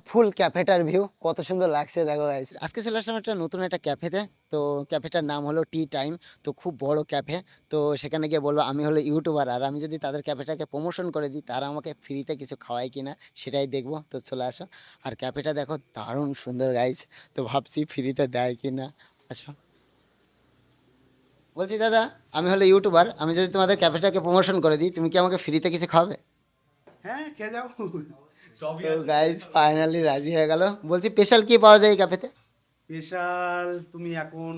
ফুল ক্যাফেটার view কত সুন্দর লাগছে দেখো গাইস। আজকে চলে আসলাম একটা নতুন একটা ক্যাফেতে। তো ক্যাফেটার নাম হলো টি টাইম। তো খুব বড় ক্যাফে। তো সেখানে গিয়ে বলবো আমি হলো ইউটিউবার, আর আমি যদি তাদের ক্যাফেটাকে প্রমোশন করে দিই তারা আমাকে ফ্রিতে কিছু খাওয়ায় কিনা সেটাই দেখবো। তো চলে আসো। আর ক্যাফেটা দেখো দারুণ সুন্দর গাইস। তো ভাবছি ফ্রিতে দেয় কিনা। আসো। বলছি দাদা, আমি হলো ইউটিউবার, আমি যদি তোমাদের ক্যাফেটাকে প্রমোশন করে দিই তুমি কি আমাকে ফ্রিতে কিছু খাওয়াবে? হ্যাঁ, খেয়ে যাও। সবই তো আছে, গাইস স্পেশাল আছে। ফাইনালি রাজি হয়ে গেল। বলছি স্পেশাল কি পাওয়া যায় এই ক্যাফেতে? স্পেশাল তুমি এখন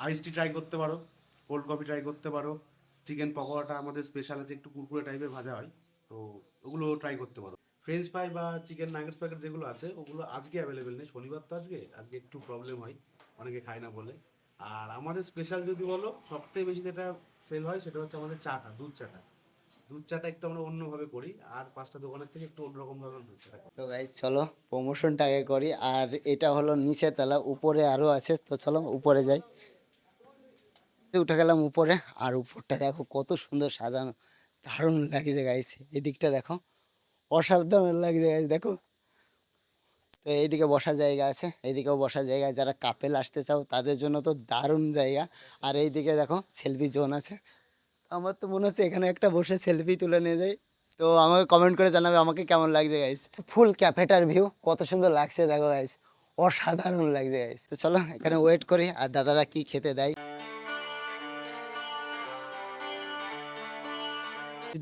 আইস টি ট্রাই করতে পারো, কোল্ড কফি ট্রাই করতে পারো। চিকেন পকোড়াটা আমাদের স্পেশাল আছে, একটু কুরকুরে টাইপের ভাজা হয়, তো ওগুলো ট্রাই করতে পারো। ফ্রেঞ্চ ফ্রাই বা চিকেন নাগেটস প্যাকেট যেগুলো আছে ওগুলো আজকে অ্যাভেলেবেল নেই, শনিবার তো আজকে আজকে একটু প্রবলেম হয়, অনেকে খায় না বলে। আর আমাদের স্পেশাল যদি বলো, সবথেকে বেশি যেটা সেল হয় সেটা হচ্ছে আমাদের চাটা, দুধ চাটা। দুধ চাটা একটু আমরা অন্যভাবে করি, আর পাঁচটা দোকানের থেকে একটু অন্যরকম ভাবে দুধ চাটা করি। তো গাইস চলো প্রমোশনটা আগে করি। আর এটা হলো নিচের তলা, উপরে আরো আছে, তো চলো উপরে যাই। উঠে গেলাম উপরে। আর উপরটা দেখো কত সুন্দর সাজানো, দারুণ লাগছে গাইস। এদিকটা দেখো অসাধারণ লাগছে গাইস দেখো। তো এইদিকে বসার জায়গা আছে, এইদিকেও বসার জায়গা, যারা কাপেল আসতে চাও তাদের জন্য তো দারুণ জায়গা। আর এইদিকে দেখো সেলফি জোন আছে। আমার তো মনে হচ্ছে এখানে একটা বসে সেলফি তুলে নিয়ে যাই। তো আমাকে কমেন্ট করে জানাবে আমাকে কেমন লাগছে গাইস। ফুল ক্যাফেটার ভিউ কত সুন্দর লাগছে দেখো গাইস, অসাধারণ লাগছে গাইস। তো চলো এখানে ওয়েট করি আর দাদারা কি খেতে দেয়।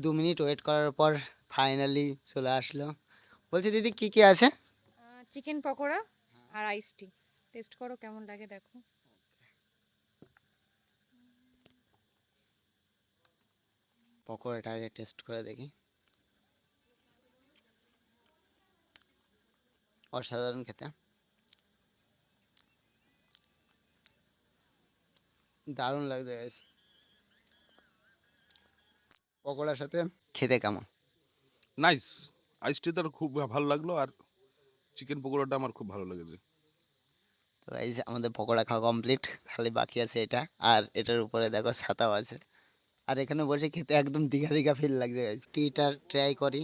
2 মিনিট ওয়েট করার পর ফাইনালি চলে আসলো। বলছি দিদি কি কি আছে? চিকেন পকোড়া আর আইস টি। টেস্ট করো কেমন লাগে দেখো। পকোড়াটা আগে টেস্ট করে দেখি। অসাধারণ খেতে, দারুণ লাগছে গাইস। পকোড়ার সাথে খেতে কেমন? নাইস। আইসটি তার খুব ভালো লাগলো, আর চিকেন পকোড়াটা আমার খুব ভালো লেগেছে। তো এই যে আমাদের পকোড়া খাওয়া কমপ্লিট, খালি বাকি আছে এটা। আর এটার উপরে দেখো ছাতাও আছে। আর এখানে বসে খেতে একদম দীঘা দীঘা ফিল লাগছে গাইস। টিটা ট্রাই করি।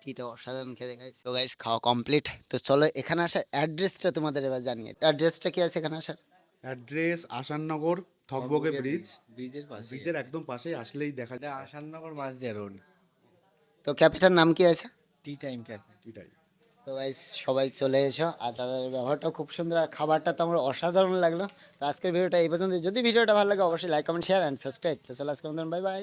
টিটা অসাধারণ খেতে গাইস। তো গাইস খাওয়া কমপ্লিট। তো চলো এখানে আসার অ্যাড্রেসটা তোমাদের এবার জানিয়ে, অ্যাড্রেসটা কি আছে এখানে আসার? অ্যাড্রেস আসাননগর, থকবকে ব্রিজ। ব্রিজের পাশে। ব্রিজের একদম পাশেই আসলেই দেখা এটা যায়। আসাননগর মাঝদিয়া রোড। তো ক্যাফেটার নাম কি আছে? Tea time cafe. এটাই। তো গাইস সবাই চলে এসো। আর তাদের ব্যবহারটাও খুব সুন্দর, আর খাবারটা তো আমার অসাধারণ লাগলো। তো আজকের ভিডিওটা এই পর্যন্ত। যদি ভিডিওটা ভালো লাগে অবশ্যই like comment share and subscribe. তো চলো আজকে মতন বাই বাই।